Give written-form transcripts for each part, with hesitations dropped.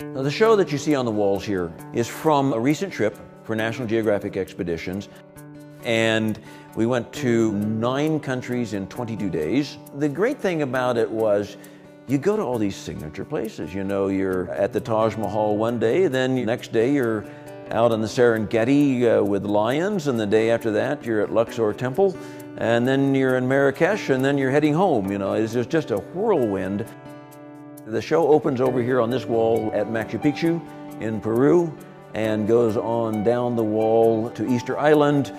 Now, the show that you see on the walls here is from a recent trip for National Geographic expeditions, and we went to 9 countries in 22 days. The great thing about it was you go to all these signature places. You know, you're at the Taj Mahal one day, then the next day you're out on the Serengeti with lions, and the day after that you're at Luxor Temple, and then you're in Marrakesh, and then you're heading home. You know, it's just a whirlwind. The show opens over here on this wall at Machu Picchu in Peru and goes on down the wall to Easter Island,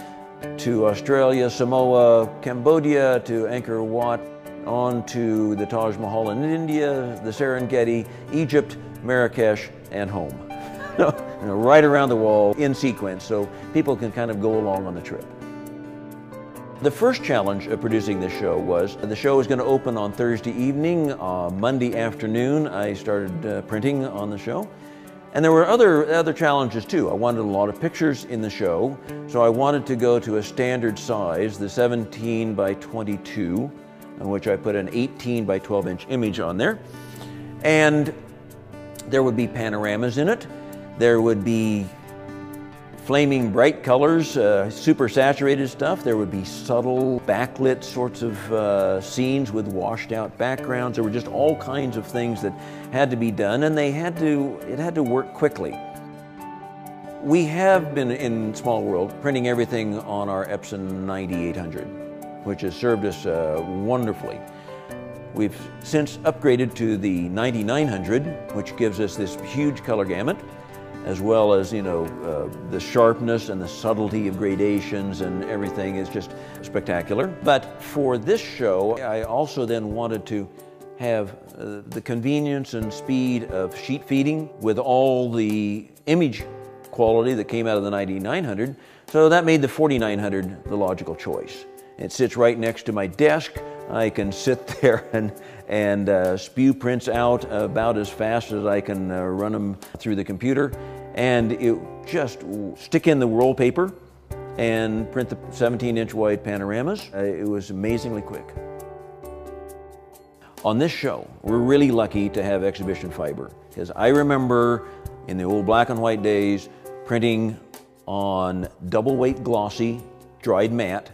to Australia, Samoa, Cambodia, to Angkor Wat, on to the Taj Mahal in India, the Serengeti, Egypt, Marrakesh, and home. You know, right around the wall in sequence, so people can kind of go along on the trip. The first challenge of producing this show was the show was going to open on Thursday evening. Monday afternoon I started printing on the show. And there were other challenges too. I wanted a lot of pictures in the show, so I wanted to go to a standard size, the 17 by 22, in which I put an 18 by 12 inch image on there. And there would be panoramas in it. There would be flaming bright colors, super saturated stuff. There would be subtle backlit sorts of scenes with washed out backgrounds. There were just all kinds of things that had to be done, and it had to work quickly. We have been in Small World printing everything on our Epson 9800, which has served us wonderfully. We've since upgraded to the 9900, which gives us this huge color gamut, as well as, you know, the sharpness and the subtlety of gradations, and everything is just spectacular. But for this show, I also then wanted to have the convenience and speed of sheet feeding with all the image quality that came out of the 9900. So that made the 4900 the logical choice. It sits right next to my desk. I can sit there and spew prints out about as fast as I can run them through the computer, and it just stick in the roll paper and print the 17-inch wide panoramas. It was amazingly quick. On this show, we're really lucky to have exhibition fiber, because I remember in the old black and white days printing on double weight glossy dried matte,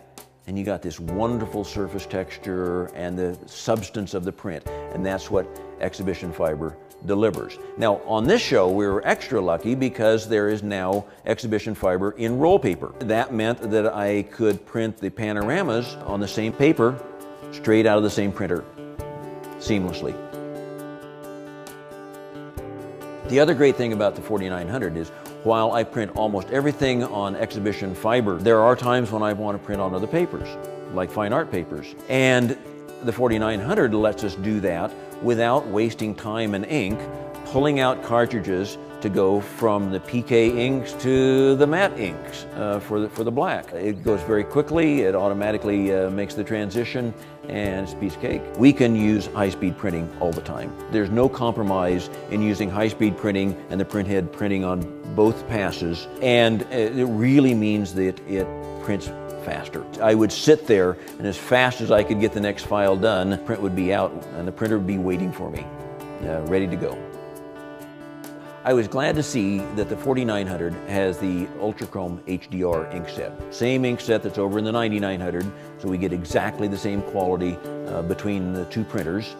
and you got this wonderful surface texture and the substance of the print, and that's what exhibition fiber delivers. Now, on this show, we were extra lucky because there is now exhibition fiber in roll paper. That meant that I could print the panoramas on the same paper, straight out of the same printer, seamlessly. The other great thing about the 4900 is, while I print almost everything on exhibition fiber, there are times when I want to print on other papers, like fine art papers. And the 4900 lets us do that without wasting time and ink, pulling out cartridges to go from the PK inks to the matte inks for the black. It goes very quickly, it automatically makes the transition, and it's a piece of cake. We can use high-speed printing all the time. There's no compromise in using high-speed printing and the printhead printing on both passes, and it really means that it prints faster. I would sit there, and as fast as I could get the next file done, the print would be out and the printer would be waiting for me, ready to go. I was glad to see that the 4900 has the Ultrachrome HDR ink set. Same ink set that's over in the 9900, so we get exactly the same quality between the two printers.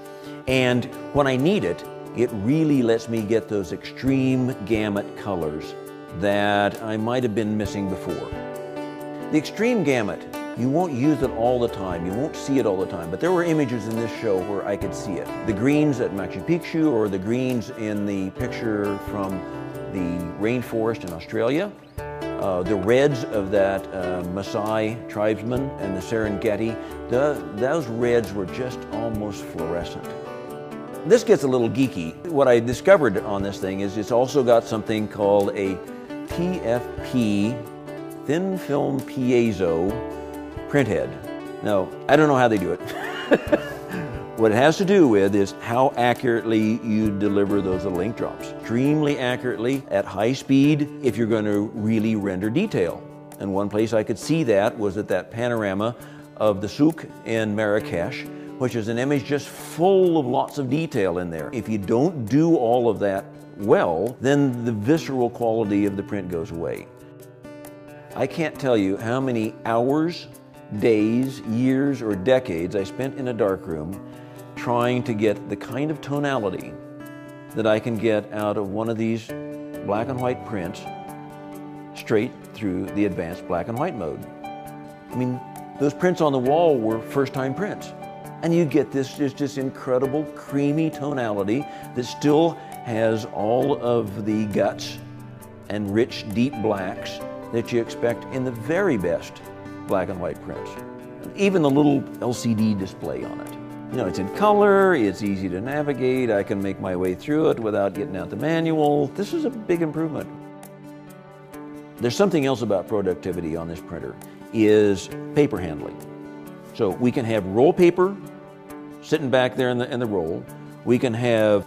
And when I need it, it really lets me get those extreme gamut colors that I might have been missing before. The extreme gamut, you won't use it all the time, you won't see it all the time, but there were images in this show where I could see it. The greens at Machu Picchu, or the greens in the picture from the rainforest in Australia, the reds of that Maasai tribesman and the Serengeti, those reds were just almost fluorescent. This gets a little geeky. What I discovered on this thing is it's also got something called a TFP, thin film piezo printhead. Now, I don't know how they do it. What it has to do with is how accurately you deliver those little ink drops. Extremely accurately at high speed if you're going to really render detail. And one place I could see that was at that panorama of the souk in Marrakesh, which is an image just full of lots of detail in there. If you don't do all of that well, then the visceral quality of the print goes away. I can't tell you how many hours, days, years, or decades I spent in a darkroom trying to get the kind of tonality that I can get out of one of these black and white prints straight through the advanced black and white mode. I mean, those prints on the wall were first-time prints. And you get this just incredible creamy tonality that still has all of the guts and rich, deep blacks that you expect in the very best black and white prints. Even the little LCD display on it. You know, it's in color, it's easy to navigate, I can make my way through it without getting out the manual. This is a big improvement. There's something else about productivity on this printer, is paper handling. So we can have roll paper sitting back there in the roll. We can have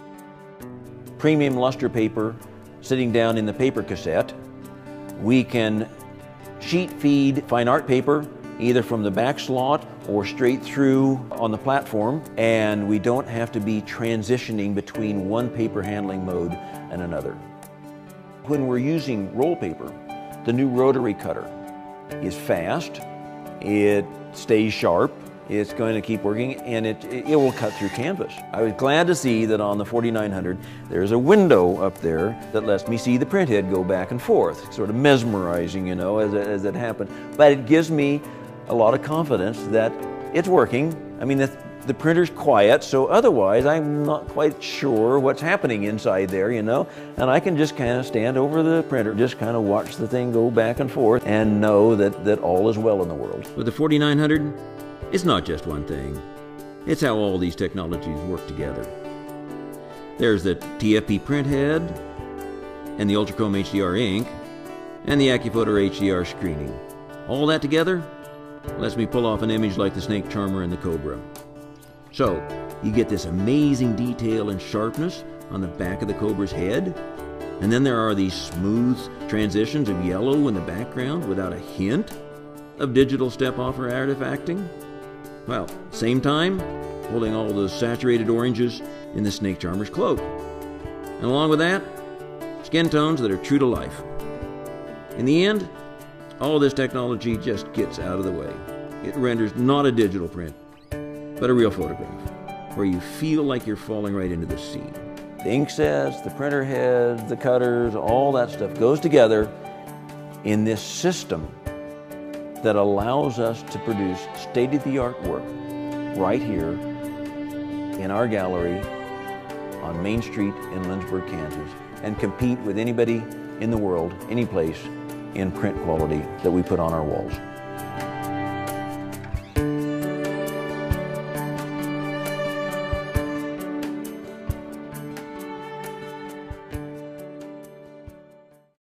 premium luster paper sitting down in the paper cassette. We can sheet feed fine art paper either from the back slot or straight through on the platform, and we don't have to be transitioning between one paper handling mode and another. When we're using roll paper, the new rotary cutter is fast, it stays sharp, it's going to keep working, and it will cut through canvas. I was glad to see that on the 4900 there's a window up there that lets me see the print head go back and forth. Sort of mesmerizing, you know, as it happened. But it gives me a lot of confidence that it's working. I mean, the printer's quiet, so otherwise I'm not quite sure what's happening inside there, you know, and I can just kind of stand over the printer, just kind of watch the thing go back and forth and know that all is well in the world. With the 4900, it's not just one thing. It's how all these technologies work together. There's the TFP print head, and the Ultrachrome HDR ink, and the AccuPhoto HDR screening. All that together lets me pull off an image like the snake charmer and the cobra. So, you get this amazing detail and sharpness on the back of the cobra's head, and then there are these smooth transitions of yellow in the background without a hint of digital step-off or artifacting. Well, same time, holding all those saturated oranges in the snake charmer's cloak. And along with that, skin tones that are true to life. In the end, all this technology just gets out of the way. It renders not a digital print, but a real photograph, where you feel like you're falling right into the scene. The ink sets, the printer heads, the cutters, all that stuff goes together in this system that allows us to produce state-of-the-art work right here in our gallery on Main Street in Lynchburg, Kansas, and compete with anybody in the world, any place, in print quality that we put on our walls.